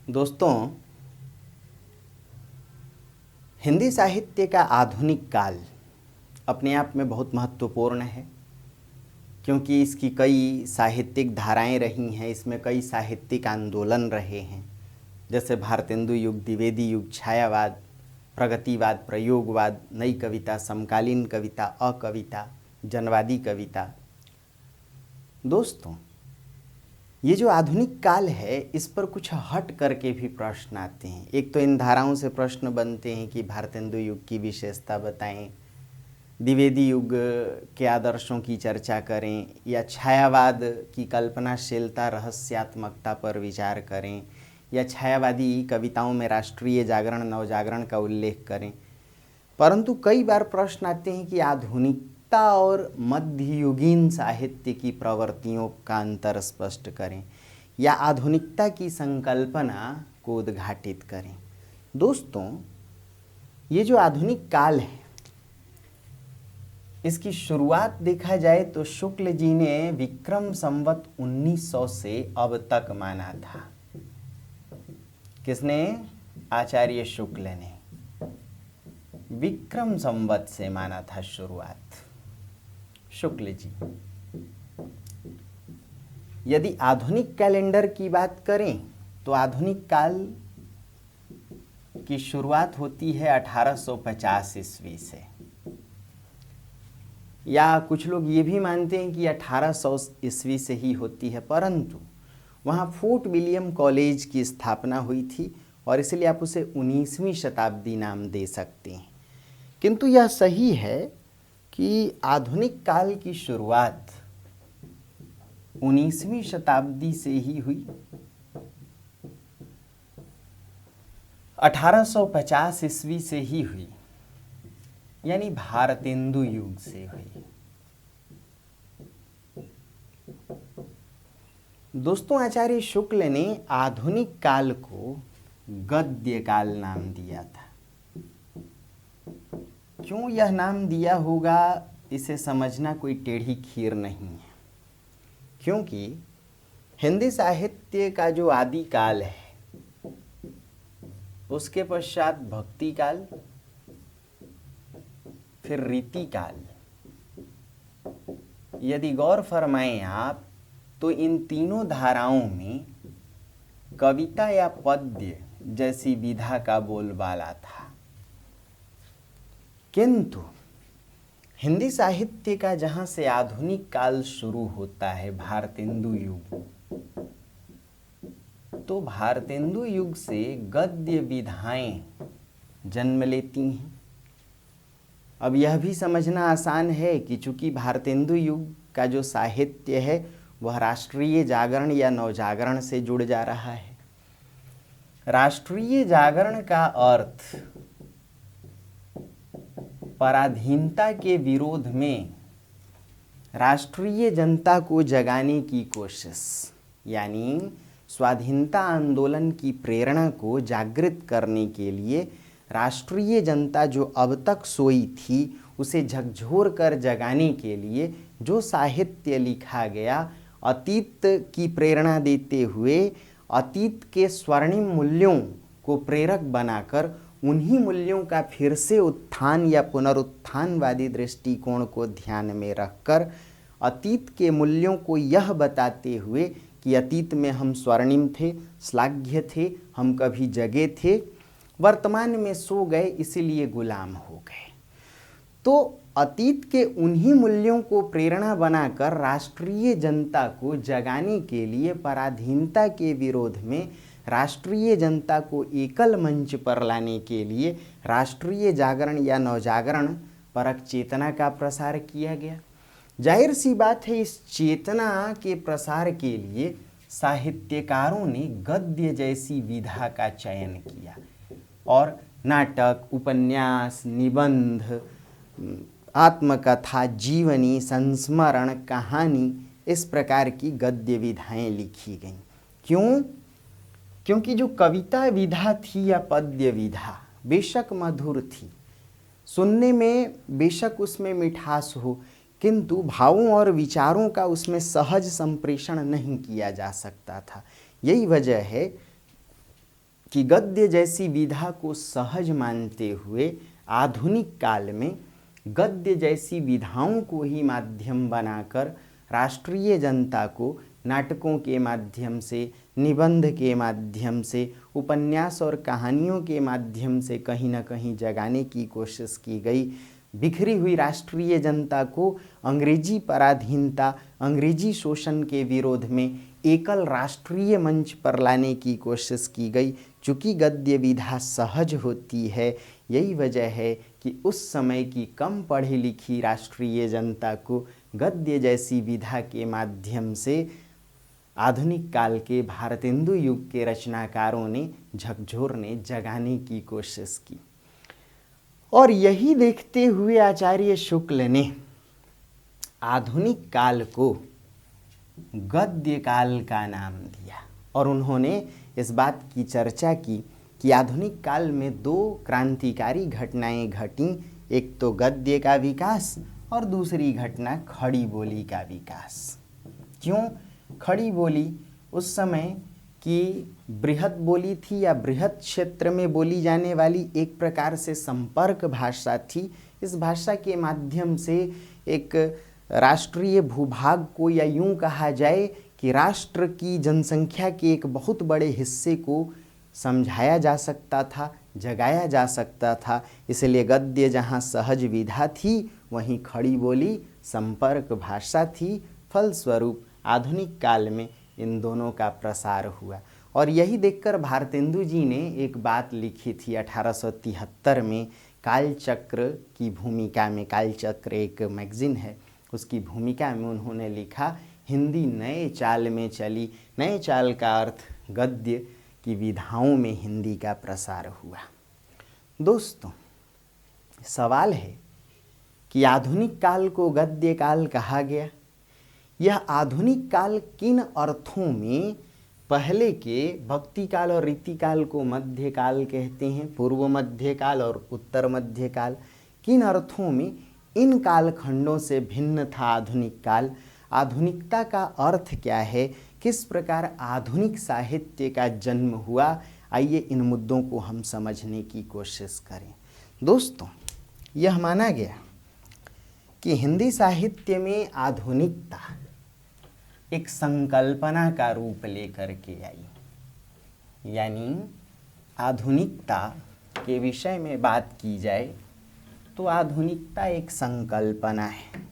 दोस्तों, हिंदी साहित्य का आधुनिक काल अपने आप में बहुत महत्वपूर्ण है, क्योंकि इसकी कई साहित्यिक धाराएं रही हैं। इसमें कई साहित्यिक आंदोलन रहे हैं, जैसे भारतेंदु युग, द्विवेदी युग, छायावाद, प्रगतिवाद, प्रयोगवाद, नई कविता, समकालीन कविता, अकविता, जनवादी कविता। दोस्तों, ये जो आधुनिक काल है, इस पर कुछ हट करके भी प्रश्न आते हैं। एक तो इन धाराओं से प्रश्न बनते हैं कि भारतेंदु युग की विशेषता बताएं, द्विवेदी युग के आदर्शों की चर्चा करें, या छायावाद की कल्पनाशीलता, रहस्यात्मकता पर विचार करें, या छायावादी कविताओं में राष्ट्रीय जागरण, नवजागरण का उल्लेख करें। परंतु कई बार प्रश्न आते हैं कि आधुनिकता और मध्ययुगीन साहित्य की प्रवृत्तियों का अंतर स्पष्ट करें, या आधुनिकता की संकल्पना को उद्घाटित करें। दोस्तों, ये जो आधुनिक काल है, इसकी शुरुआत देखा जाए तो शुक्ल जी ने विक्रम संवत 1900 से अब तक माना था। किसने? आचार्य शुक्ल ने विक्रम संवत से माना था शुरुआत, शुक्ल जी। यदि आधुनिक कैलेंडर की बात करें तो आधुनिक काल की शुरुआत होती है 1850 ईस्वी से, या कुछ लोग ये भी मानते हैं कि 1800 ईस्वी से ही होती है, परंतु वहाँ फोर्ट विलियम कॉलेज की स्थापना हुई थी और इसलिए आप उसे 19वीं शताब्दी नाम दे सकते हैं। किंतु यह सही है कि आधुनिक काल की शुरुआत 19वीं शताब्दी से ही हुई, 1850 ईस्वी से ही हुई, यानी भारतेंदु युग से हुई। दोस्तों, आचार्य शुक्ल ने आधुनिक काल को गद्य काल नाम दिया था। क्यों यह नाम दिया होगा, इसे समझना कोई टेढ़ी खीर नहीं है, क्योंकि हिंदी साहित्य का जो आदि काल है, उसके पश्चात भक्ति काल, फिर रीति काल। यदि गौर फरमाएं आप तो इन तीनों धाराओं में कविता या पद्य जैसी विधा का बोलबाला था, किंतु हिंदी साहित्य का जहां से आधुनिक काल शुरू होता है, भारतेंदु युग, तो भारतेंदु युग से गद्य विधाएं जन्म लेती हैं। अब यह भी समझना आसान है कि चूंकि भारतेंदु युग का जो साहित्य है वह राष्ट्रीय जागरण या नवजागरण से जुड़ जा रहा है। राष्ट्रीय जागरण का अर्थ पराधीनता के विरोध में राष्ट्रीय जनता को जगाने की कोशिश, यानी स्वाधीनता आंदोलन की प्रेरणा को जागृत करने के लिए राष्ट्रीय जनता जो अब तक सोई थी उसे झकझोर कर जगाने के लिए जो साहित्य लिखा गया, अतीत की प्रेरणा देते हुए अतीत के स्वर्णिम मूल्यों को प्रेरक बनाकर उन्हीं मूल्यों का फिर से उत्थान या पुनरुत्थानवादी दृष्टिकोण को ध्यान में रखकर अतीत के मूल्यों को यह बताते हुए कि अतीत में हम स्वर्णिम थे, श्लाघ्य थे, हम कभी जगे थे, वर्तमान में सो गए इसीलिए गुलाम हो गए। तो अतीत के उन्हीं मूल्यों को प्रेरणा बनाकर राष्ट्रीय जनता को जगाने के लिए, पराधीनता के विरोध में राष्ट्रीय जनता को एकल मंच पर लाने के लिए राष्ट्रीय जागरण या नवजागरण परक चेतना का प्रसार किया गया। जाहिर सी बात है, इस चेतना के प्रसार के लिए साहित्यकारों ने गद्य जैसी विधा का चयन किया और नाटक, उपन्यास, निबंध, आत्मकथा, जीवनी, संस्मरण, कहानी, इस प्रकार की गद्य विधाएं लिखी गईं। क्यों? क्योंकि जो कविता विधा थी या पद्य विधा बेशक मधुर थी, सुनने में बेशक उसमें मिठास हो, किंतु भावों और विचारों का उसमें सहज संप्रेषण नहीं किया जा सकता था। यही वजह है कि गद्य जैसी विधा को सहज मानते हुए आधुनिक काल में गद्य जैसी विधाओं को ही माध्यम बनाकर राष्ट्रीय जनता को नाटकों के माध्यम से, निबंध के माध्यम से, उपन्यास और कहानियों के माध्यम से कहीं न कहीं जगाने की कोशिश की गई। बिखरी हुई राष्ट्रीय जनता को अंग्रेजी पराधीनता, अंग्रेजी शोषण के विरोध में एकल राष्ट्रीय मंच पर लाने की कोशिश की गई। चूँकि गद्य विधा सहज होती है, यही वजह है कि उस समय की कम पढ़ी लिखी राष्ट्रीय जनता को गद्य जैसी विधा के माध्यम से आधुनिक काल के भारतेंदु युग के रचनाकारों ने, झकझोरने, जगाने की कोशिश की। और यही देखते हुए आचार्य शुक्ल ने आधुनिक काल को गद्य काल का नाम दिया और उन्होंने इस बात की चर्चा की कि आधुनिक काल में दो क्रांतिकारी घटनाएं घटीं, एक तो गद्य का विकास और दूसरी घटना खड़ी बोली का विकास। क्यों खड़ी बोली? उस समय की बृहत बोली थी या बृहत क्षेत्र में बोली जाने वाली एक प्रकार से संपर्क भाषा थी। इस भाषा के माध्यम से एक राष्ट्रीय भूभाग को, या यूं कहा जाए कि राष्ट्र की जनसंख्या के एक बहुत बड़े हिस्से को समझाया जा सकता था, जगाया जा सकता था। इसलिए गद्य जहाँ सहज विधा थी, वहीं खड़ी बोली संपर्क भाषा थी। फलस्वरूप आधुनिक काल में इन दोनों का प्रसार हुआ। और यही देखकर भारतेंदु जी ने एक बात लिखी थी 1873 में, कालचक्र की भूमिका में। कालचक्र एक मैगजीन है, उसकी भूमिका में उन्होंने लिखा, हिंदी नए चाल में चली। नए चाल का अर्थ गद्य की विधाओं में हिंदी का प्रसार हुआ। दोस्तों, सवाल है कि आधुनिक काल को गद्य काल कहा गया। यह आधुनिक काल किन अर्थों में पहले के भक्ति काल और रीति काल को मध्य काल कहते हैं, पूर्व मध्य काल और उत्तर मध्य काल, किन अर्थों में इन कालखंडों से भिन्न था आधुनिक काल? आधुनिकता का अर्थ क्या है? किस प्रकार आधुनिक साहित्य का जन्म हुआ? आइए इन मुद्दों को हम समझने की कोशिश करें। दोस्तों, यह माना गया कि हिंदी साहित्य में आधुनिकता एक संकल्पना का रूप लेकर के आई। यानी आधुनिकता के विषय में बात की जाए तो आधुनिकता एक संकल्पना है।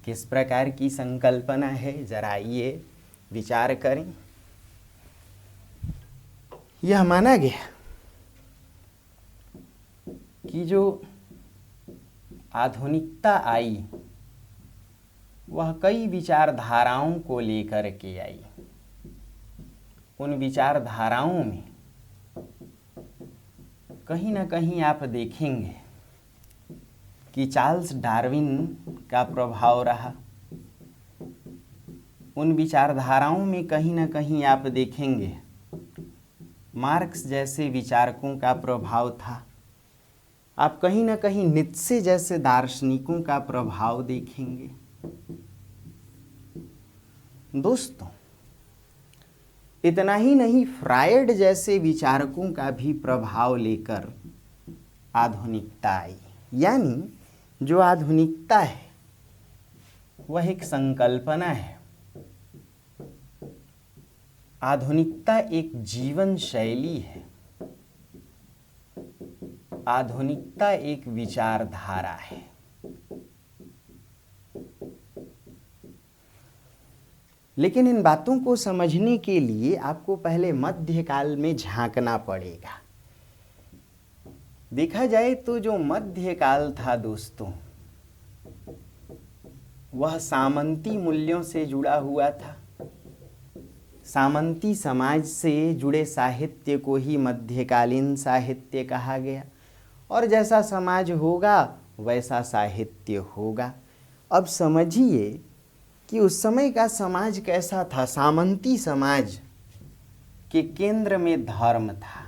किस प्रकार की संकल्पना है, जरा आइए विचार करें। यह माना गया कि जो आधुनिकता आई वह कई विचारधाराओं को लेकर के आई। उन विचारधाराओं में कहीं ना कहीं आप देखेंगे कि चार्ल्स डार्विन का प्रभाव रहा। उन विचारधाराओं में कहीं ना कहीं आप देखेंगे मार्क्स जैसे विचारकों का प्रभाव था। आप कहीं ना कहीं नीत्शे जैसे दार्शनिकों का प्रभाव देखेंगे। दोस्तों, इतना ही नहीं, फ्रायड जैसे विचारकों का भी प्रभाव लेकर आधुनिकता आई। यानी जो आधुनिकता है वह एक संकल्पना है। आधुनिकता एक जीवन शैली है। आधुनिकता एक विचारधारा है। लेकिन इन बातों को समझने के लिए आपको पहले मध्यकाल में झांकना पड़ेगा। देखा जाए तो जो मध्यकाल था दोस्तों, वह सामंती मूल्यों से जुड़ा हुआ था। सामंती समाज से जुड़े साहित्य को ही मध्यकालीन साहित्य कहा गया। और जैसा समाज होगा वैसा साहित्य होगा। अब समझिए कि उस समय का समाज कैसा था। सामंती समाज के केंद्र में धर्म था।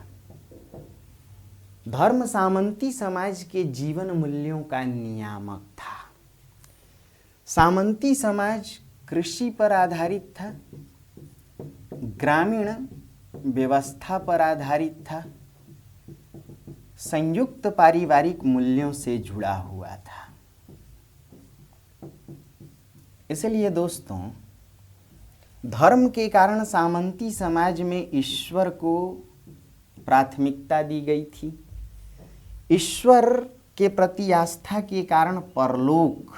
धर्म सामंती समाज के जीवन मूल्यों का नियामक था। सामंती समाज कृषि पर आधारित था। ग्रामीण व्यवस्था पर आधारित था, संयुक्त पारिवारिक मूल्यों से जुड़ा हुआ था। इसलिए दोस्तों, धर्म के कारण सामंती समाज में ईश्वर को प्राथमिकता दी गई थी। ईश्वर के प्रति आस्था के कारण परलोकवादी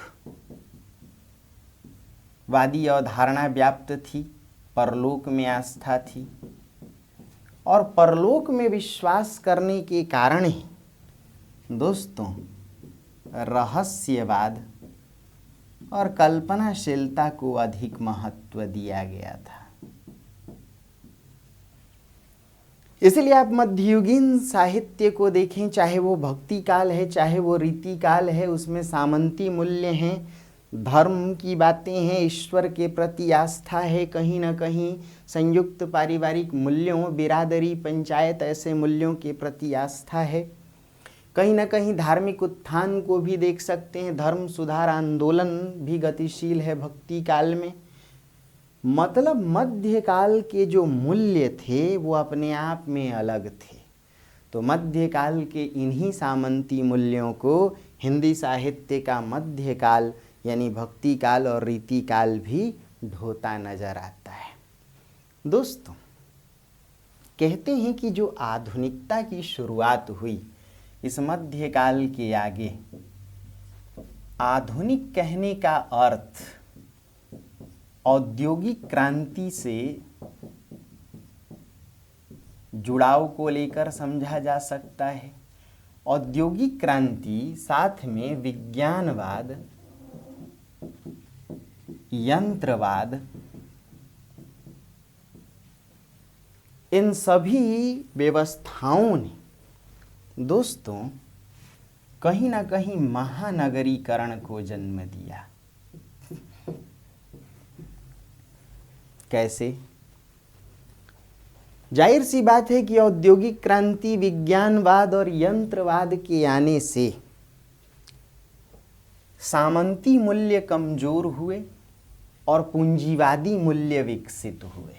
अवधारणा व्याप्त थी, परलोक में आस्था थी, और परलोक में विश्वास करने के कारण ही दोस्तों रहस्यवाद और कल्पनाशीलता को अधिक महत्व दिया गया था। इसलिए आप मध्ययुगीन साहित्य को देखें, चाहे वो भक्ति काल है, चाहे वो रीति काल है, उसमें सामंती मूल्य हैं, धर्म की बातें हैं, ईश्वर के प्रति आस्था है, कहीं ना कहीं संयुक्त पारिवारिक मूल्यों, बिरादरी, पंचायत, ऐसे मूल्यों के प्रति आस्था है। कहीं ना कहीं धार्मिक उत्थान को भी देख सकते हैं, धर्म सुधार आंदोलन भी गतिशील है भक्ति काल में। मतलब मध्यकाल के जो मूल्य थे वो अपने आप में अलग थे। तो मध्यकाल के इन्हीं सामंती मूल्यों को हिंदी साहित्य का मध्यकाल यानी भक्ति काल और रीति काल भी ढोता नजर आता है। दोस्तों, कहते हैं कि जो आधुनिकता की शुरुआत हुई इस मध्यकाल के आगे, आधुनिक कहने का अर्थ औद्योगिक क्रांति से जुड़ाव को लेकर समझा जा सकता है। औद्योगिक क्रांति साथ में विज्ञानवाद, यंत्रवाद, इन सभी व्यवस्थाओं ने दोस्तों कहीं ना कहीं महानगरीकरण को जन्म दिया। कैसे? जाहिर सी बात है कि औद्योगिक क्रांति, विज्ञानवाद और यंत्रवाद के आने से सामंती मूल्य कमजोर हुए और पूंजीवादी मूल्य विकसित हुए।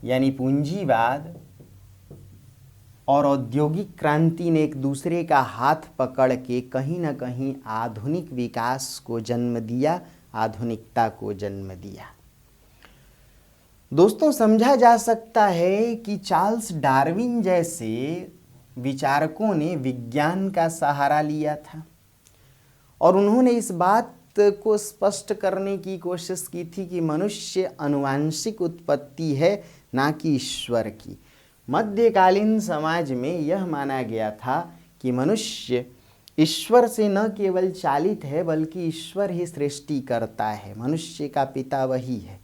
यानी पूंजीवाद और औद्योगिक क्रांति ने एक दूसरे का हाथ पकड़ के कहीं ना कहीं आधुनिक विकास को जन्म दिया, आधुनिकता को जन्म दिया। दोस्तों, समझा जा सकता है कि चार्ल्स डार्विन जैसे विचारकों ने विज्ञान का सहारा लिया था और उन्होंने इस बात को स्पष्ट करने की कोशिश की थी कि मनुष्य आनुवांशिक उत्पत्ति है, ना कि ईश्वर की। मध्यकालीन समाज में यह माना गया था कि मनुष्य ईश्वर से न केवल चालित है बल्कि ईश्वर ही सृष्टि करता है, मनुष्य का पिता वही है।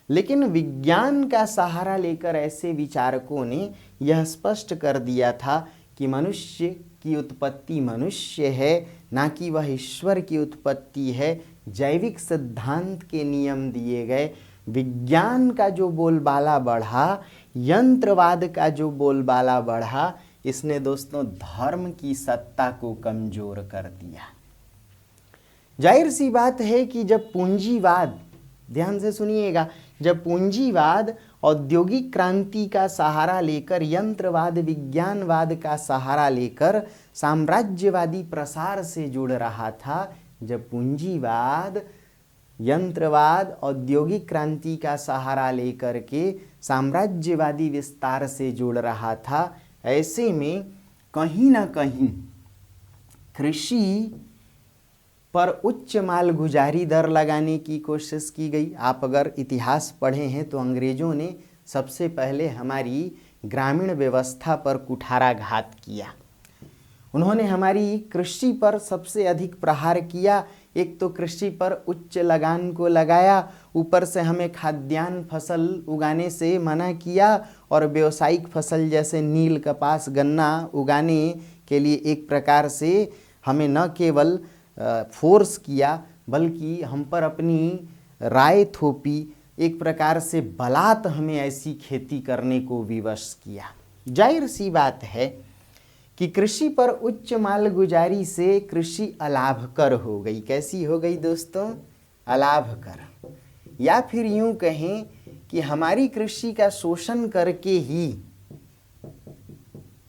लेकिन विज्ञान का सहारा लेकर ऐसे विचारकों ने यह स्पष्ट कर दिया था कि मनुष्य की उत्पत्ति मनुष्य है, ना कि वह ईश्वर की उत्पत्ति है। जैविक सिद्धांत के नियम दिए गए। विज्ञान का जो बोलबाला बढ़ा, यंत्रवाद का जो बोलबाला बढ़ा, इसने दोस्तों धर्म की सत्ता को कमजोर कर दिया। जाहिर सी बात है कि जब पूंजीवाद, ध्यान से सुनिएगा, जब पूंजीवाद औद्योगिक क्रांति का सहारा लेकर, यंत्रवाद, विज्ञानवाद का सहारा लेकर साम्राज्यवादी प्रसार से जुड़ रहा था, जब पूंजीवाद, यंत्रवाद, औद्योगिक क्रांति का सहारा लेकर के साम्राज्यवादी विस्तार से जुड़ रहा था, ऐसे में कहीं ना कहीं कृषि पर उच्च मालगुजारी दर लगाने की कोशिश की गई। आप अगर इतिहास पढ़े हैं तो अंग्रेजों ने सबसे पहले हमारी ग्रामीण व्यवस्था पर कुठाराघात किया। उन्होंने हमारी कृषि पर सबसे अधिक प्रहार किया। एक तो कृषि पर उच्च लगान को लगाया, ऊपर से हमें खाद्यान्न फसल उगाने से मना किया और व्यावसायिक फसल जैसे नील, कपास, गन्ना उगाने के लिए एक प्रकार से हमें न केवल फोर्स किया बल्कि हम पर अपनी राय थोपी, एक प्रकार से बलात् हमें ऐसी खेती करने को विवश किया। जाहिर सी बात है कि कृषि पर उच्च मालगुजारी से कृषि अलाभकर हो गई। कैसी हो गई दोस्तों? अलाभकर। या फिर यूं कहें कि हमारी कृषि का शोषण करके ही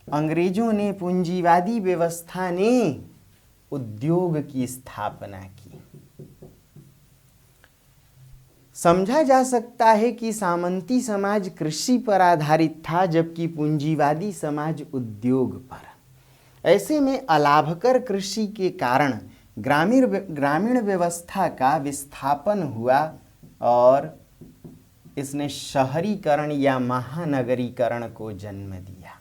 अंग्रेजों ने, पूंजीवादी व्यवस्था ने उद्योग की स्थापना की। समझा जा सकता है कि सामंती समाज कृषि पर आधारित था, जबकि पूंजीवादी समाज उद्योग पर। ऐसे में अलाभकर कृषि के कारण ग्रामीण व्यवस्था का विस्थापन हुआ और इसने शहरीकरण या महानगरीकरण को जन्म दिया।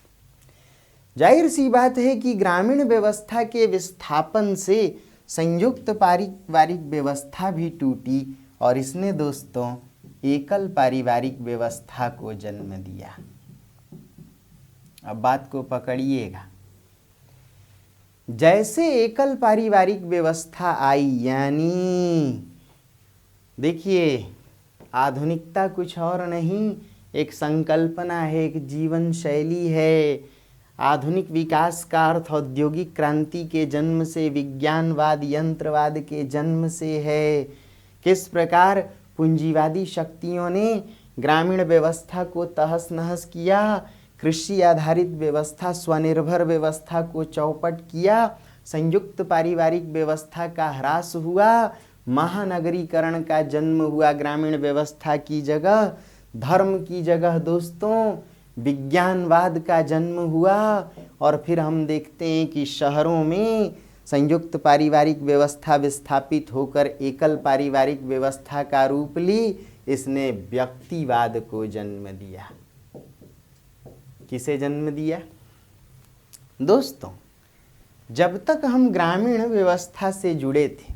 जाहिर सी बात है कि ग्रामीण व्यवस्था के विस्थापन से संयुक्त पारिवारिक व्यवस्था भी टूटी और इसने दोस्तों एकल पारिवारिक व्यवस्था को जन्म दिया। अब बात को पकड़िएगा। जैसे एकल पारिवारिक व्यवस्था आई, यानी देखिए आधुनिकता कुछ और नहीं, एक संकल्पना है, एक जीवन शैली है। आधुनिक विकास का अर्थ औद्योगिक क्रांति के जन्म से, विज्ञानवाद, यंत्रवाद के जन्म से है। किस प्रकार पूंजीवादी शक्तियों ने ग्रामीण व्यवस्था को तहस नहस किया, कृषि आधारित व्यवस्था, स्वनिर्भर व्यवस्था को चौपट किया, संयुक्त पारिवारिक व्यवस्था का ह्रास हुआ, महानगरीकरण का जन्म हुआ। ग्रामीण व्यवस्था की जगह, धर्म की जगह दोस्तों विज्ञानवाद का जन्म हुआ। और फिर हम देखते हैं कि शहरों में संयुक्त पारिवारिक व्यवस्था विस्थापित होकर एकल पारिवारिक व्यवस्था का रूप ली। इसने व्यक्तिवाद को जन्म दिया। किसे जन्म दिया दोस्तों? जब तक हम ग्रामीण व्यवस्था से जुड़े थे,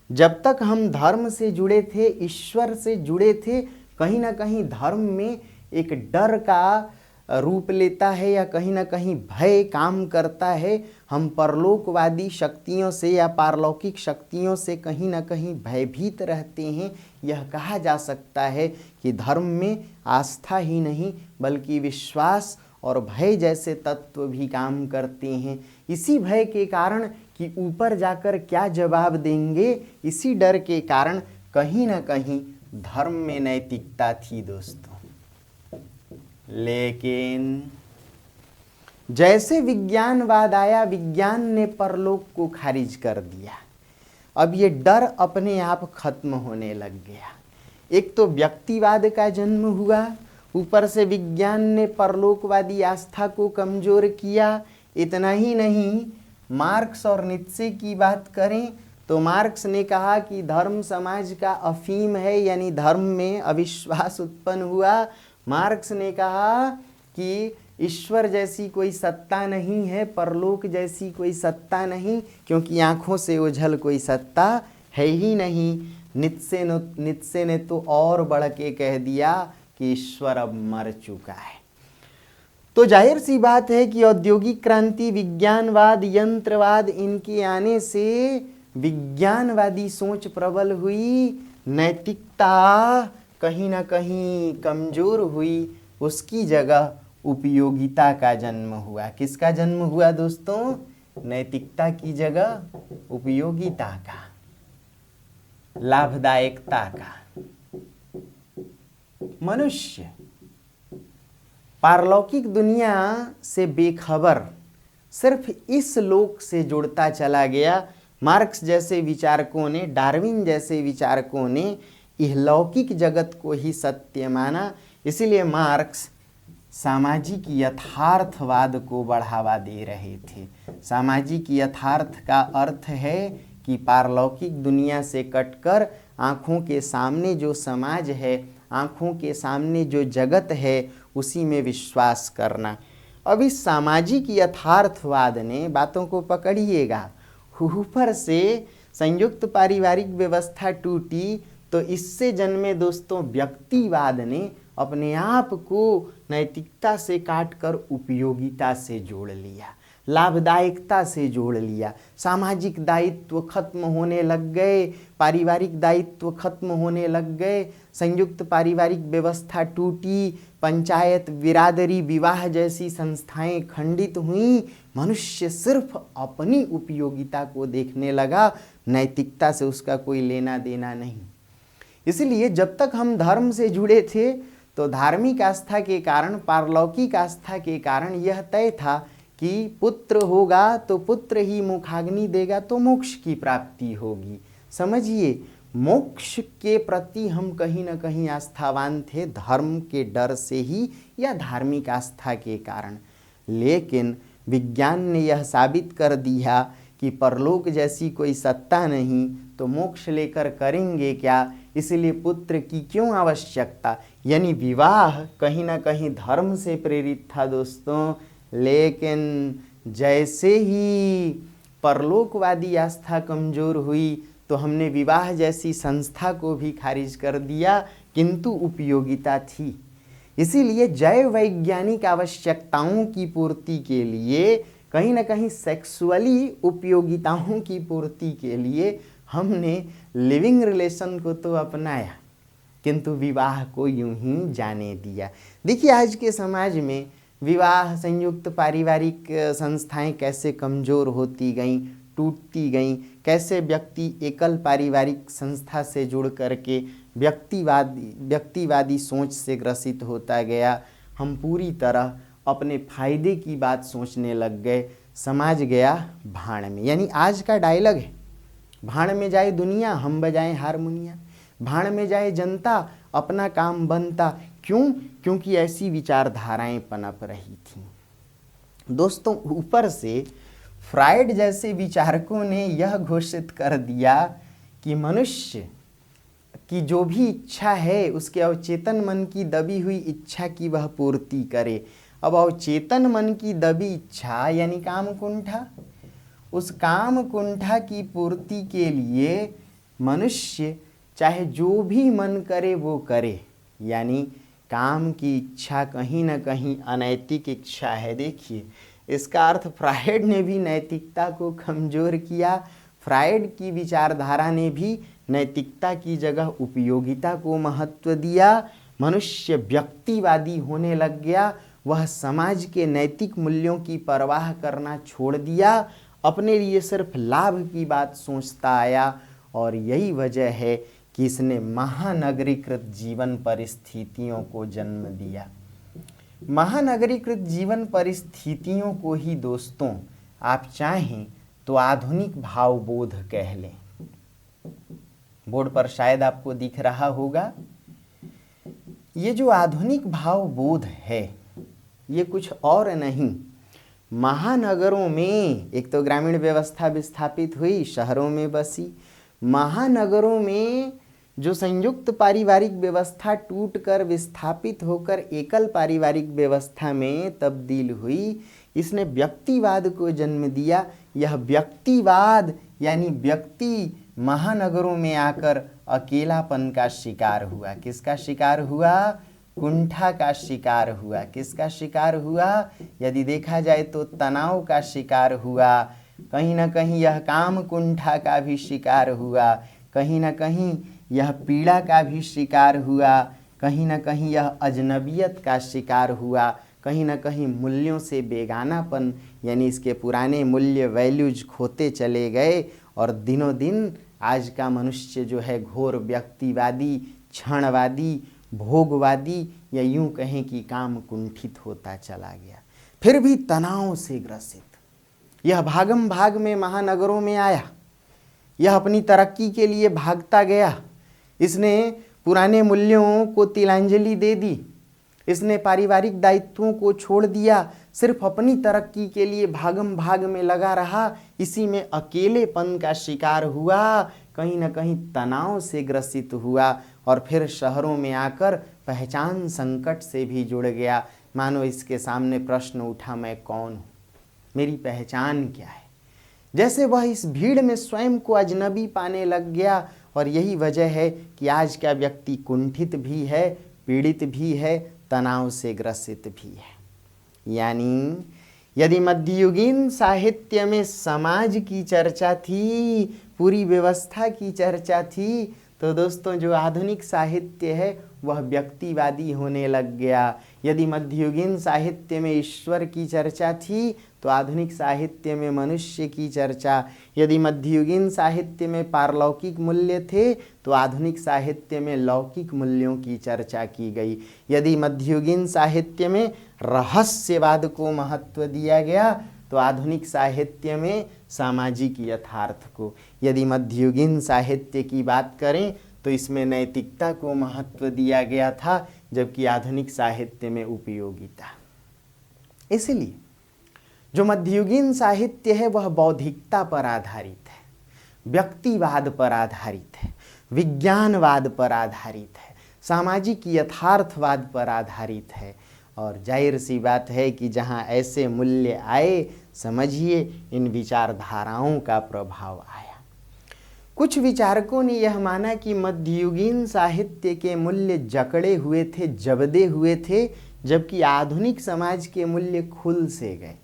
जब तक हम धर्म से जुड़े थे, ईश्वर से जुड़े थे, कहीं ना कहीं धर्म में एक डर का रूप लेता है या कहीं ना कहीं भय काम करता है। हम परलोकवादी शक्तियों से या पारलौकिक शक्तियों से कहीं ना कहीं भयभीत रहते हैं। यह कहा जा सकता है कि धर्म में आस्था ही नहीं बल्कि विश्वास और भय जैसे तत्व भी काम करते हैं। इसी भय के कारण कि ऊपर जाकर क्या जवाब देंगे, इसी डर के कारण कहीं ना कहीं धर्म में नैतिकता थी दोस्तों। लेकिन जैसे विज्ञानवाद आया, विज्ञान ने परलोक को खारिज कर दिया। अब ये डर अपने आप खत्म होने लग गया। एक तो व्यक्तिवाद का जन्म हुआ, ऊपर से विज्ञान ने परलोकवादी आस्था को कमजोर किया। इतना ही नहीं, मार्क्स और नीत्शे की बात करें तो मार्क्स ने कहा कि धर्म समाज का अफीम है, यानी धर्म में अविश्वास उत्पन्न हुआ। मार्क्स ने कहा कि ईश्वर जैसी कोई सत्ता नहीं है, परलोक जैसी कोई सत्ता नहीं, क्योंकि आँखों से ओझल कोई सत्ता है ही नहीं। नीत्शे ने तो और बढ़ के कह दिया कि ईश्वर अब मर चुका है। तो जाहिर सी बात है कि औद्योगिक क्रांति, विज्ञानवाद, यंत्रवाद, इनके आने से विज्ञानवादी सोच प्रबल हुई, नैतिकता कहीं ना कहीं कमजोर हुई। उसकी जगह उपयोगिता का जन्म हुआ। किसका जन्म हुआ दोस्तों? नैतिकता की जगह उपयोगिता का, लाभदायकता का। मनुष्य पारलौकिक दुनिया से बेखबर सिर्फ इस लोक से जुड़ता चला गया। मार्क्स जैसे विचारकों ने, डार्विन जैसे विचारकों ने इहलौकिक जगत को ही सत्य माना। इसीलिए मार्क्स सामाजिक यथार्थवाद को बढ़ावा दे रहे थे। सामाजिक यथार्थ का अर्थ है कि पारलौकिक दुनिया से कटकर आँखों के सामने जो समाज है, आँखों के सामने जो जगत है, उसी में विश्वास करना। अब इस सामाजिक यथार्थवाद ने, बातों को पकड़िएगा, ऊपर से संयुक्त पारिवारिक व्यवस्था टूटी तो इससे जन्मे दोस्तों व्यक्तिवाद ने अपने आप को नैतिकता से काटकर उपयोगिता से जोड़ लिया, लाभदायकता से जोड़ लिया। सामाजिक दायित्व खत्म होने लग गए, पारिवारिक दायित्व खत्म होने लग गए, संयुक्त पारिवारिक व्यवस्था टूटी, पंचायत, बिरादरी, विवाह जैसी संस्थाएं खंडित हुईं। मनुष्य सिर्फ अपनी उपयोगिता को देखने लगा, नैतिकता से उसका कोई लेना देना नहीं। इसलिए जब तक हम धर्म से जुड़े थे तो धार्मिक आस्था के कारण, पारलौकिक आस्था के कारण यह तय था कि पुत्र होगा तो पुत्र ही मुखाग्नि देगा तो मोक्ष की प्राप्ति होगी। समझिए, मोक्ष के प्रति हम कहीं न कहीं आस्थावान थे, धर्म के डर से ही या धार्मिक आस्था के कारण। लेकिन विज्ञान ने यह साबित कर दिया कि परलोक जैसी कोई सत्ता नहीं, तो मोक्ष लेकर करेंगे क्या, इसलिए पुत्र की क्यों आवश्यकता। यानी विवाह कहीं ना कहीं धर्म से प्रेरित था दोस्तों, लेकिन जैसे ही परलोकवादी आस्था कमजोर हुई तो हमने विवाह जैसी संस्था को भी खारिज कर दिया, किंतु उपयोगिता थी। इसीलिए जैव वैज्ञानिक आवश्यकताओं की पूर्ति के लिए, कहीं ना कहीं सेक्सुअली उपयोगिताओं की पूर्ति के लिए हमने लिविंग रिलेशन को तो अपनाया, किंतु विवाह को यूं ही जाने दिया। देखिए, आज के समाज में विवाह, संयुक्त पारिवारिक संस्थाएं कैसे कमज़ोर होती गईं, टूटती गईं, कैसे व्यक्ति एकल पारिवारिक संस्था से जुड़ करके व्यक्तिवादी सोच से ग्रसित होता गया। हम पूरी तरह अपने फायदे की बात सोचने लग गए, समाज गया भाड़ में। यानी आज का डायलॉग है, भाड़ में जाए दुनिया हम बजाएं हारमोनिया, भाड़ में जाए जनता अपना काम बनता। क्यों? क्योंकि ऐसी विचारधाराएं पनप रही थीं। दोस्तों, ऊपर से फ्राइड जैसे विचारकों ने यह घोषित कर दिया कि मनुष्य की जो भी इच्छा है उसके अवचेतन मन की दबी हुई इच्छा की वह पूर्ति करे। अब अवचेतन मन की दबी इच्छा यानी काम कुंठा, उस काम कुंठा की पूर्ति के लिए मनुष्य चाहे जो भी मन करे वो करे। यानी काम की इच्छा कहीं ना कहीं अनैतिक इच्छा है। देखिए, इसका अर्थ फ्राइड ने भी नैतिकता को कमज़ोर किया। फ्राइड की विचारधारा ने भी नैतिकता की जगह उपयोगिता को महत्व दिया। मनुष्य व्यक्तिवादी होने लग गया, वह समाज के नैतिक मूल्यों की परवाह करना छोड़ दिया, अपने लिए सिर्फ लाभ की बात सोचता आया। और यही वजह है कि इसने महानगरीकृत जीवन परिस्थितियों को जन्म दिया। महानगरीकृत जीवन परिस्थितियों को ही दोस्तों आप चाहें तो आधुनिक भावबोध कह लें। बोर्ड पर शायद आपको दिख रहा होगा, ये जो आधुनिक भावबोध है ये कुछ और नहीं, महानगरों में एक तो ग्रामीण व्यवस्था विस्थापित हुई, शहरों में बसी। महानगरों में जो संयुक्त पारिवारिक व्यवस्था टूटकर विस्थापित होकर एकल पारिवारिक व्यवस्था में तब्दील हुई, इसने व्यक्तिवाद को जन्म दिया। यह व्यक्तिवाद यानी व्यक्ति महानगरों में आकर अकेलापन का शिकार हुआ। किसका शिकार हुआ? कुंठा का शिकार हुआ। किसका शिकार हुआ? यदि देखा जाए तो तनाव का शिकार हुआ। कहीं ना कहीं यह काम कुंठा का भी शिकार हुआ, कहीं ना कहीं यह पीड़ा का भी शिकार हुआ, कहीं ना कहीं यह अजनबियत का शिकार हुआ, कहीं ना कहीं मूल्यों से बेगानापन यानी इसके पुराने मूल्य वैल्यूज खोते चले गए। और दिनों दिन आज का मनुष्य जो है घोर व्यक्तिवादी, क्षणवादी, भोगवादी या यूं कहें कि काम कुंठित होता चला गया। फिर भी तनाव से ग्रसित यह भागम भाग में महानगरों में आया, यह अपनी तरक्की के लिए भागता गया। इसने पुराने मूल्यों को तिलांजलि दे दी, इसने पारिवारिक दायित्वों को छोड़ दिया, सिर्फ अपनी तरक्की के लिए भागम भाग में लगा रहा। इसी में अकेलेपन का शिकार हुआ, कहीं ना कहीं तनाव से ग्रसित हुआ और फिर शहरों में आकर पहचान संकट से भी जुड़ गया। मानो इसके सामने प्रश्न उठा, मैं कौन हूँ, मेरी पहचान क्या है। जैसे वह इस भीड़ में स्वयं को अजनबी पाने लग गया। और यही वजह है कि आज का व्यक्ति कुंठित भी है, पीड़ित भी है, तनाव से ग्रसित भी है। यानी यदि मध्ययुगीन साहित्य में समाज की चर्चा थी, पूरी व्यवस्था की चर्चा थी, तो दोस्तों जो आधुनिक साहित्य है वह व्यक्तिवादी होने लग गया। यदि मध्ययुगीन साहित्य में ईश्वर की चर्चा थी तो आधुनिक साहित्य में मनुष्य की चर्चा, यदि मध्ययुगीन साहित्य में पारलौकिक मूल्य थे तो आधुनिक साहित्य में लौकिक मूल्यों की चर्चा की गई। यदि मध्ययुगीन साहित्य में रहस्यवाद को महत्व दिया गया तो आधुनिक साहित्य में सामाजिक यथार्थ को। यदि मध्ययुगीन साहित्य की बात करें तो इसमें नैतिकता को महत्व दिया गया था, जबकि आधुनिक साहित्य में उपयोगिता। इसलिए जो मध्ययुगीन साहित्य है वह बौद्धिकता पर आधारित है, व्यक्तिवाद पर आधारित है, विज्ञानवाद पर आधारित है, सामाजिक यथार्थवाद पर आधारित है। और जाहिर सी बात है कि जहाँ ऐसे मूल्य आए, समझिए इन विचारधाराओं का प्रभाव आया। कुछ विचारकों ने यह माना कि मध्ययुगीन साहित्य के मूल्य जकड़े हुए थे, जबदे हुए थे, जबकि आधुनिक समाज के मूल्य खुल से गए।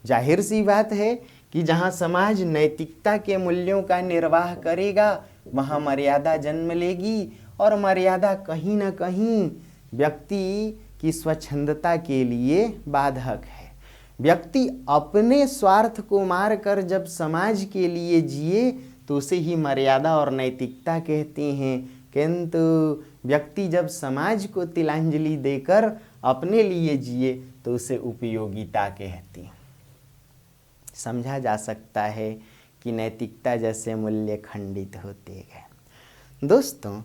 जाहिर सी बात है कि जहाँ समाज नैतिकता के मूल्यों का निर्वाह करेगा वहाँ मर्यादा जन्म लेगी, और मर्यादा कहीं न कहीं व्यक्ति की स्वच्छंदता के लिए बाधक है। व्यक्ति अपने स्वार्थ को मारकर जब समाज के लिए जिए तो उसे ही मर्यादा और नैतिकता कहते हैं, किंतु व्यक्ति जब समाज को तिलांजलि देकर अपने लिए जिए तो उसे उपयोगिता कहती हैं। समझा जा सकता है कि नैतिकता जैसे मूल्य खंडित होते गए। दोस्तों,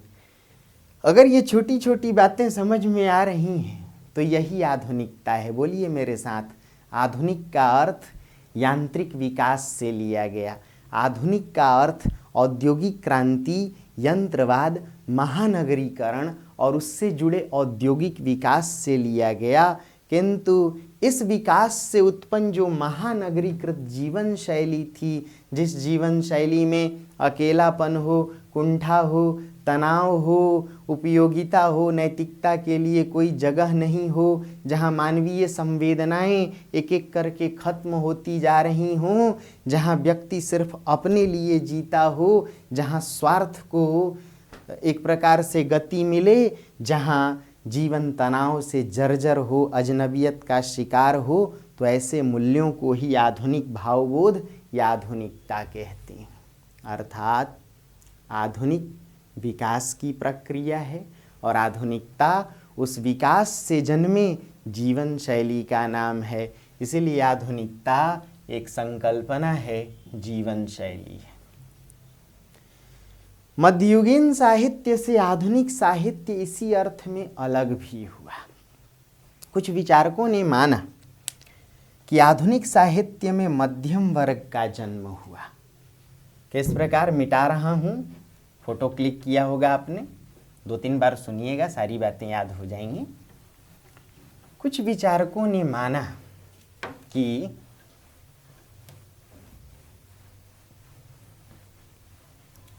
अगर ये छोटी छोटी बातें समझ में आ रही हैं तो यही आधुनिकता है। बोलिए मेरे साथ, आधुनिक का अर्थ यांत्रिक विकास से लिया गया। आधुनिक का अर्थ औद्योगिक क्रांति, यंत्रवाद, महानगरीकरण और उससे जुड़े औद्योगिक विकास से लिया गया। किंतु इस विकास से उत्पन्न जो महानगरीकृत जीवन शैली थी, जिस जीवन शैली में अकेलापन हो, कुंठा हो, तनाव हो, उपयोगिता हो, नैतिकता के लिए कोई जगह नहीं हो, जहाँ मानवीय संवेदनाएं एक एक करके खत्म होती जा रही हों, जहाँ व्यक्ति सिर्फ अपने लिए जीता हो, जहाँ स्वार्थ को एक प्रकार से गति मिले, जहाँ जीवन तनाव से जर्जर हो, अजनबियत का शिकार हो, तो ऐसे मूल्यों को ही आधुनिक भावबोध या आधुनिकता कहते हैं। अर्थात आधुनिक विकास की प्रक्रिया है और आधुनिकता उस विकास से जन्मे जीवन शैली का नाम है। इसलिए आधुनिकता एक संकल्पना है, जीवन शैली है। मध्ययुगीन साहित्य से आधुनिक साहित्य इसी अर्थ में अलग भी हुआ। कुछ विचारकों ने माना कि आधुनिक साहित्य में मध्यम वर्ग का जन्म हुआ। किस प्रकार, मिटा रहा हूँ, फोटो क्लिक किया होगा आपने, 2-3 बार सुनिएगा, सारी बातें याद हो जाएंगी। कुछ विचारकों ने माना कि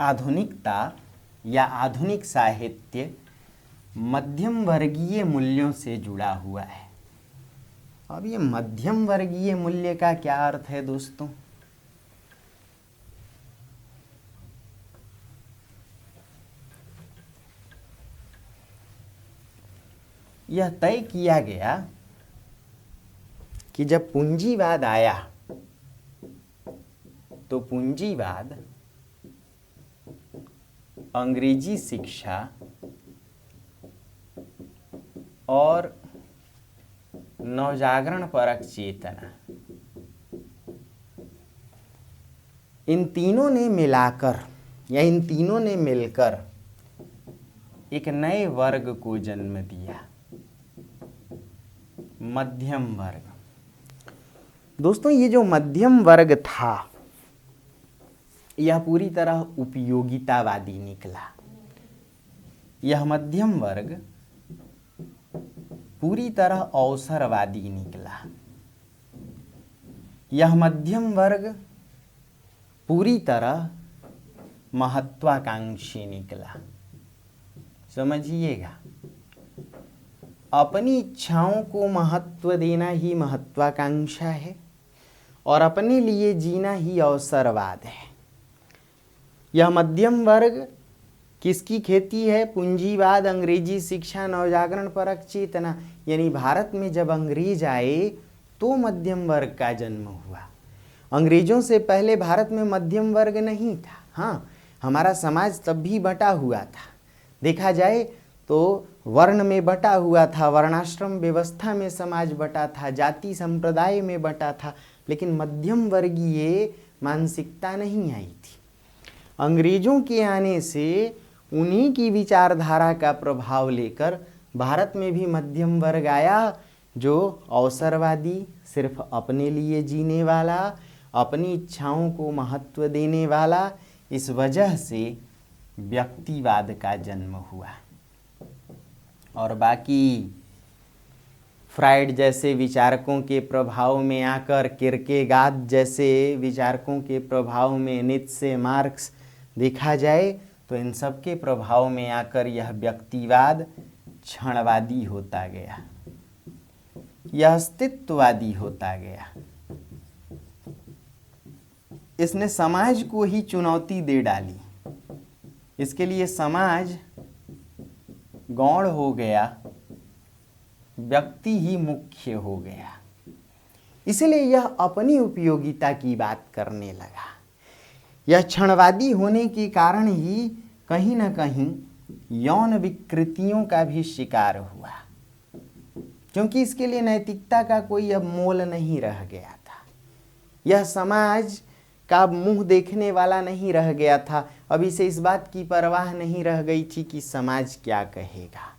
आधुनिकता या आधुनिक साहित्य मध्यम वर्गीय मूल्यों से जुड़ा हुआ है। अब ये मध्यम वर्गीय मूल्य का क्या अर्थ है दोस्तों? यह तय किया गया कि जब पूंजीवाद आया तो पूंजीवाद अंग्रेजी शिक्षा और नवजागरण परक चेतना, इन तीनों ने मिलाकर या इन तीनों ने मिलकर एक नए वर्ग को जन्म दिया, मध्यम वर्ग। दोस्तों, ये जो मध्यम वर्ग था यह पूरी तरह उपयोगितावादी निकला। यह मध्यम वर्ग पूरी तरह अवसरवादी निकला। यह मध्यम वर्ग पूरी तरह महत्वाकांक्षी निकला। समझिएगा, अपनी इच्छाओं को महत्व देना ही महत्वाकांक्षा है और अपने लिए जीना ही अवसरवाद है। यह मध्यम वर्ग किसकी खेती है? पूंजीवाद, अंग्रेजी शिक्षा, नवजागरण परक चेतना। यानी भारत में जब अंग्रेज आए तो मध्यम वर्ग का जन्म हुआ। अंग्रेजों से पहले भारत में मध्यम वर्ग नहीं था। हाँ, हमारा समाज तब भी बटा हुआ था। देखा जाए तो वर्ण में बटा हुआ था, वर्णाश्रम व्यवस्था में समाज बटा था, जाति संप्रदाय में बटा था, लेकिन मध्यम वर्गीय मानसिकता नहीं आई थी। अंग्रेजों के आने से उन्हीं की विचारधारा का प्रभाव लेकर भारत में भी मध्यम वर्ग आया, जो अवसरवादी, सिर्फ अपने लिए जीने वाला, अपनी इच्छाओं को महत्व देने वाला। इस वजह से व्यक्तिवाद का जन्म हुआ। और बाकी फ्राइड जैसे विचारकों के प्रभाव में आकर, किरकेगाद जैसे विचारकों के प्रभाव में, नीत्शे, मार्क्स, देखा जाए तो इन सब के प्रभाव में आकर यह व्यक्तिवाद क्षणवादी होता गया, यह अस्तित्ववादी होता गया। इसने समाज को ही चुनौती दे डाली। इसके लिए समाज गौण हो गया, व्यक्ति ही मुख्य हो गया। इसलिए यह अपनी उपयोगिता की बात करने लगा। यह क्षणवादी होने के कारण ही कहीं न कहीं यौन विकृतियों का भी शिकार हुआ, क्योंकि इसके लिए नैतिकता का कोई अब मोल नहीं रह गया था। यह समाज का मुंह देखने वाला नहीं रह गया था। अब इसे इस बात की परवाह नहीं रह गई थी कि समाज क्या कहेगा।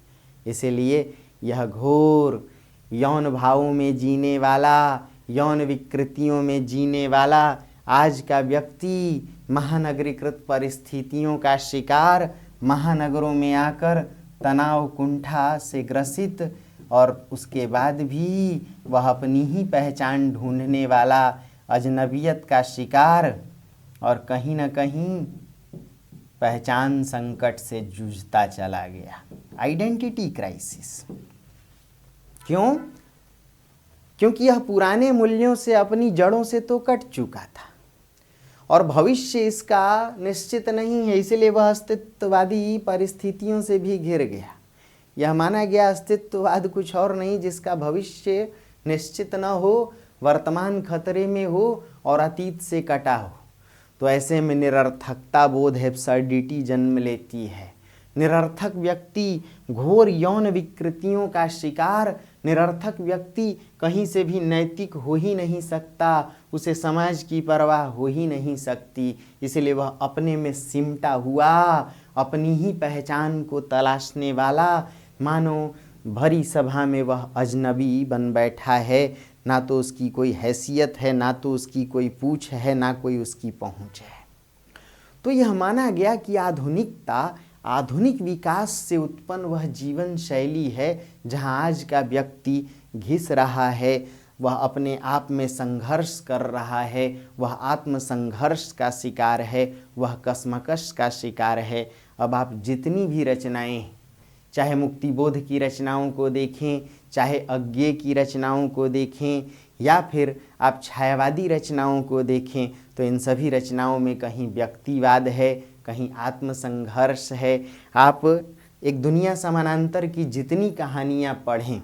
इसलिए यह घोर यौन भावों में जीने वाला, यौन विकृतियों में जीने वाला आज का व्यक्ति महानगरीकृत परिस्थितियों का शिकार, महानगरों में आकर तनाव कुंठा से ग्रसित, और उसके बाद भी वह अपनी ही पहचान ढूंढने वाला, अजनबियत का शिकार, और कहीं न कहीं पहचान संकट से जूझता चला गया। Identity crisis. क्यों? क्योंकि यह पुराने मूल्यों से, अपनी जड़ों से तो कट चुका था और भविष्य इसका निश्चित नहीं है। इसलिए वह अस्तित्ववादी परिस्थितियों से भी घिर गया। यह माना गया अस्तित्ववाद कुछ और नहीं जिसका भविष्य निश्चित न हो, वर्तमान खतरे में हो और अतीत से कटा हो। तो ऐसे में निरर्थकता बोध, एब्सर्डिटी जन्म लेती है। निरर्थक व्यक्ति घोर यौन विकृतियों का शिकार, निरर्थक व्यक्ति कहीं से भी नैतिक हो ही नहीं सकता, उसे समाज की परवाह हो ही नहीं सकती। इसलिए वह अपने में सिमटा हुआ, अपनी ही पहचान को तलाशने वाला, मानो भरी सभा में वह अजनबी बन बैठा है। ना तो उसकी कोई हैसियत है, ना तो उसकी कोई पूछ है, ना कोई उसकी पहुंच है। तो यह माना गया कि आधुनिकता, आधुनिक विकास से उत्पन्न वह जीवन शैली है जहां आज का व्यक्ति घिस रहा है, वह अपने आप में संघर्ष कर रहा है, वह आत्म संघर्ष का शिकार है, वह कश्मकश का शिकार है। अब आप जितनी भी रचनाएं, चाहे मुक्तिबोध की रचनाओं को देखें, चाहे अज्ञेय की रचनाओं को देखें, या फिर आप छायावादी रचनाओं को देखें, तो इन सभी रचनाओं में कहीं व्यक्तिवाद है, कहीं आत्मसंघर्ष है। आप एक दुनिया समानांतर की जितनी कहानियाँ पढ़ें,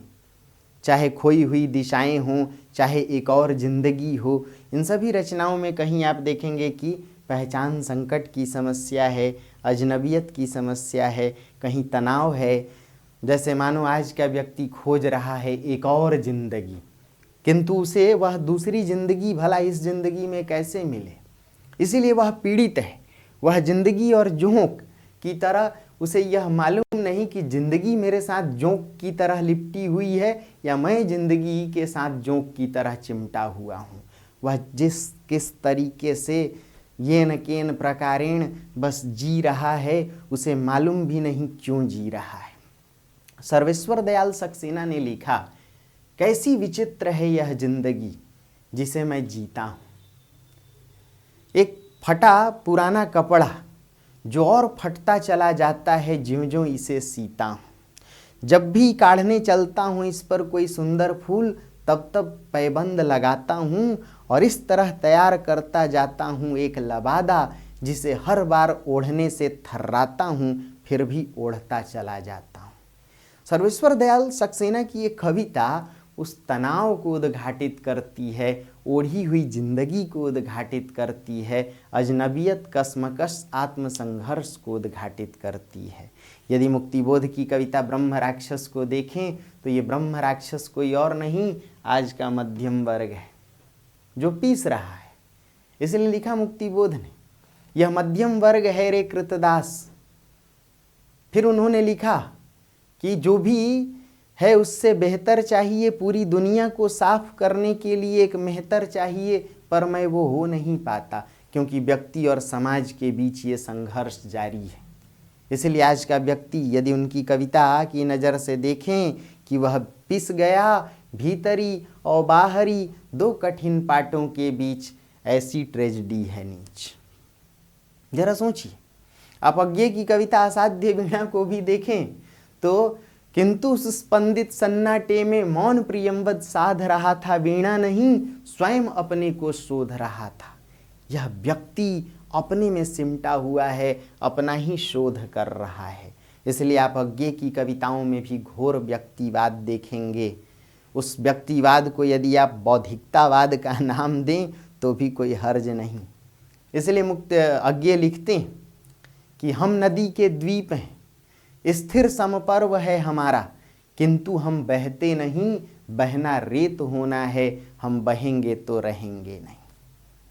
चाहे खोई हुई दिशाएं हों, चाहे एक और जिंदगी हो, इन सभी रचनाओं में कहीं आप देखेंगे कि पहचान संकट की समस्या है, अजनबियत की समस्या है, कहीं तनाव है। जैसे मानो आज का व्यक्ति खोज रहा है एक और जिंदगी, किंतु उसे वह दूसरी जिंदगी भला इस जिंदगी में कैसे मिले। इसीलिए वह पीड़ित है। वह जिंदगी और जोंक की तरह उसे यह मालूम नहीं कि जिंदगी मेरे साथ जोंक की तरह लिपटी हुई है या मैं जिंदगी के साथ जोंक की तरह चिमटा हुआ हूँ। वह किस तरीके से येन केन प्रकारेण बस जी रहा है, उसे मालूम भी नहीं क्यों जी रहा है। सर्वेश्वर दयाल सक्सेना ने लिखा, कैसी विचित्र है यह जिंदगी जिसे मैं जीता हूँ। एक फटा पुराना कपड़ा जो और फटता चला जाता है ज्यों ज्यों इसे सीता हूँ। जब भी काढ़ने चलता हूँ इस पर कोई सुंदर फूल, तब तब पैबंद लगाता हूँ और इस तरह तैयार करता जाता हूँ एक लबादा जिसे हर बार ओढ़ने से थर्राता हूँ, फिर भी ओढ़ता चला जाता हूँ। सर्वेश्वर दयाल सक्सेना की ये कविता उस तनाव को उद्घाटित करती है, ओढ़ी हुई जिंदगी को उद्घाटित करती है, अजनबियत, कसमकश, आत्मसंघर्ष को उद्घाटित करती है। यदि मुक्तिबोध की कविता ब्रह्म राक्षस को देखें तो ये ब्रह्म राक्षस कोई और नहीं, आज का मध्यम वर्ग है जो पीस रहा है। इसलिए लिखा मुक्तिबोध ने, यह मध्यम वर्ग है रे कृतदास। फिर उन्होंने लिखा कि जो भी है उससे बेहतर चाहिए, पूरी दुनिया को साफ करने के लिए एक मेहतर चाहिए, पर मैं वो हो नहीं पाता, क्योंकि व्यक्ति और समाज के बीच ये संघर्ष जारी है। इसलिए आज का व्यक्ति यदि उनकी कविता की नज़र से देखें कि वह पिस गया भीतरी और बाहरी दो कठिन पाटों के बीच, ऐसी ट्रेजेडी है नीच। जरा सोचिए, आप अज्ञे की कविता असाध्य वीणा को भी देखें तो किंतु उस स्पंदित सन्नाटे में मौन प्रियंवद साध रहा था, वीणा नहीं स्वयं अपने को शोध रहा था। यह व्यक्ति अपने में सिमटा हुआ है, अपना ही शोध कर रहा है। इसलिए आप अज्ञे की कविताओं में भी घोर व्यक्तिवाद देखेंगे। उस व्यक्तिवाद को यदि आप बौद्धिकतावाद का नाम दें तो भी कोई हर्ज नहीं। इसलिए मुक्त अज्ञे लिखते हैं कि हम नदी के द्वीप हैं, स्थिर समपर्व है हमारा, किंतु हम बहते नहीं, बहना रेत होना है, हम बहेंगे तो रहेंगे नहीं।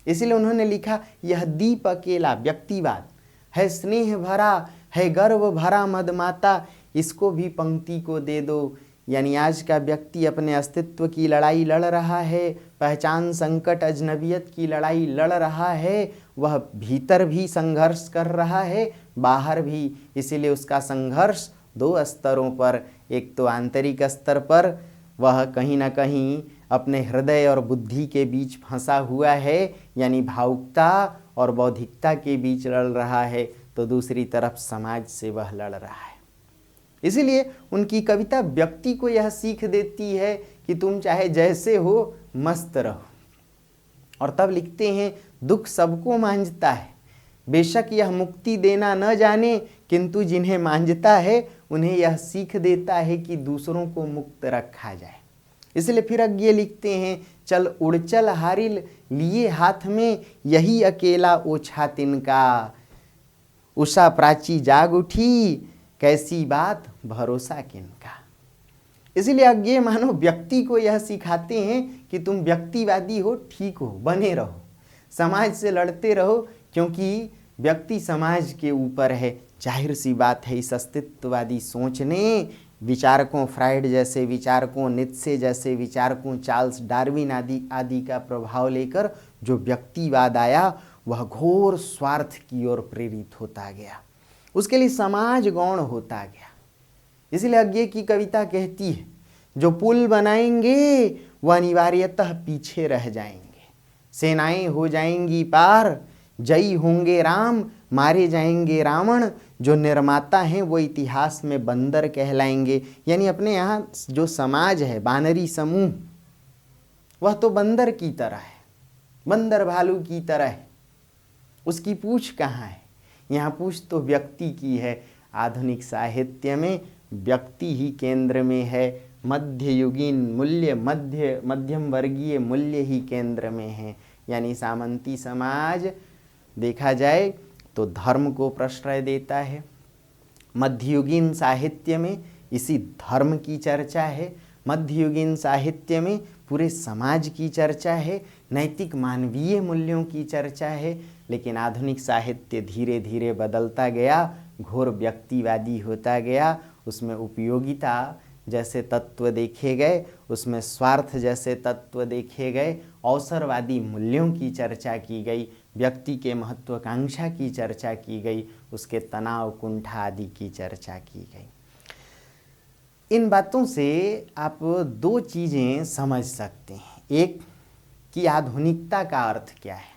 इसलिए उन्होंने लिखा, यह दीप अकेला व्यक्तिवाद है, स्नेह भरा है, गर्व भरा मदमाता, इसको भी पंक्ति को दे दो। यानी आज का व्यक्ति अपने अस्तित्व की लड़ाई लड़ रहा है, पहचान संकट अजनबियत की लड़ाई लड़ रहा है, वह भीतर भी संघर्ष कर रहा है, बाहर भी। इसीलिए उसका संघर्ष दो स्तरों पर, एक तो आंतरिक स्तर पर वह कहीं ना कहीं अपने हृदय और बुद्धि के बीच फंसा हुआ है, यानी भावुकता और बौद्धिकता के बीच लड़ रहा है, तो दूसरी तरफ समाज से वह लड़ रहा है। इसीलिए उनकी कविता व्यक्ति को यह सीख देती है कि तुम चाहे जैसे हो मस्त रहो। और तब लिखते हैं, दुख सबको मांझता है, बेशक यह मुक्ति देना न जाने, किंतु जिन्हें मांझता है उन्हें यह सीख देता है कि दूसरों को मुक्त रखा जाए। इसलिए फिर अज्ञे लिखते हैं, चल उड़ चल हारिल लिए हाथ में, यही अकेला ओछा तिनका, उषा प्राची जाग उठी, कैसी बात भरोसा किनका। इसलिए अज्ञे मानो व्यक्ति को यह सिखाते हैं कि तुम व्यक्तिवादी हो, ठीक हो, बने रहो, समाज से लड़ते रहो, क्योंकि व्यक्ति समाज के ऊपर है। जाहिर सी बात है, इस अस्तित्ववादी सोच ने विचारकों, फ्राइड जैसे विचारकों, नीत्शे जैसे विचारकों, चार्ल्स डार्विन आदि का प्रभाव लेकर जो व्यक्तिवाद आया, वह घोर स्वार्थ की ओर प्रेरित होता गया, उसके लिए समाज गौण होता गया। इसलिए अज्ञे की कविता कहती है, जो पुल बनाएंगे वह अनिवार्यतः पीछे रह जाएंगे, सेनाएं हो जाएंगी पार, जयी होंगे राम, मारे जाएंगे रावण, जो निर्माता हैं वो इतिहास में बंदर कहलाएंगे। यानी अपने यहाँ जो समाज है, बानरी समूह, वह तो बंदर की तरह है, बंदर भालू की तरह है। उसकी पूंछ कहाँ है? यहाँ पूंछ तो व्यक्ति की है। आधुनिक साहित्य में व्यक्ति ही केंद्र में है, मध्ययुगीन मूल्य, मध्यम वर्गीय मूल्य ही केंद्र में है। यानी सामंती समाज देखा जाए तो धर्म को प्रश्रय देता है, मध्ययुगीन साहित्य में इसी धर्म की चर्चा है, मध्ययुगीन साहित्य में पूरे समाज की चर्चा है, नैतिक मानवीय मूल्यों की चर्चा है। लेकिन आधुनिक साहित्य धीरे धीरे बदलता गया, घोर व्यक्तिवादी होता गया, उसमें उपयोगिता जैसे तत्व देखे गए, उसमें स्वार्थ जैसे तत्व देखे गए, अवसरवादी मूल्यों की चर्चा की गई, व्यक्ति के महत्वाकांक्षा की चर्चा की गई, उसके तनाव, कुंठा आदि की चर्चा की गई। इन बातों से आप दो चीज़ें समझ सकते हैं। एक कि आधुनिकता का अर्थ क्या है।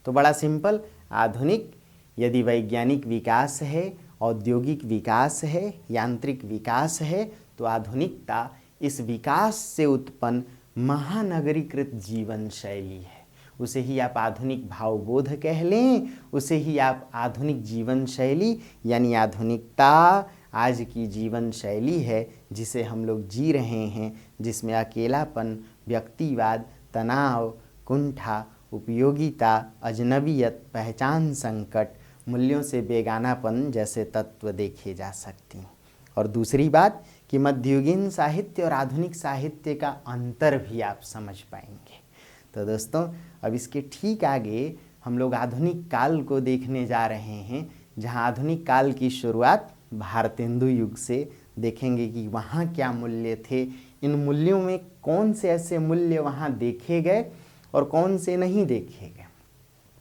तो बड़ा सिंपल, आधुनिक यदि वैज्ञानिक विकास है, औद्योगिक विकास है, यांत्रिक विकास है, तो आधुनिकता इस विकास से उत्पन्न महानगरीकृत जीवन शैली है। उसे ही आप आधुनिक भावबोध कह लें, उसे ही आप आधुनिक जीवन शैली यानी आधुनिकता आज की जीवन शैली है जिसे हम लोग जी रहे हैं, जिसमें अकेलापन, व्यक्तिवाद, तनाव, कुंठा, उपयोगिता, अजनबियत, पहचान संकट, मूल्यों से बेगानापन जैसे तत्व देखे जा सकते हैं। और दूसरी बात कि मध्ययुगीन साहित्य और आधुनिक साहित्य का अंतर भी आप समझ पाएंगे। तो दोस्तों, अब इसके ठीक आगे हम लोग आधुनिक काल को देखने जा रहे हैं, जहां आधुनिक काल की शुरुआत भारतेंदु युग से देखेंगे कि वहाँ क्या मूल्य थे, इन मूल्यों में कौन से ऐसे मूल्य वहाँ देखे गए और कौन से नहीं देखे गए।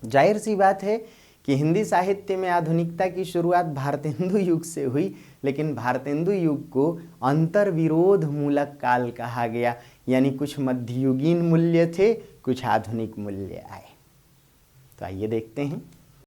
जाहिर सी बात है कि हिंदी साहित्य में आधुनिकता की शुरुआत भारतेंदु युग से हुई, लेकिन भारतेंदु युग को अंतर्विरोध मूलक काल कहा गया, यानी कुछ मध्ययुगीन मूल्य थे, कुछ आधुनिक मूल्य आए। तो आइए देखते हैं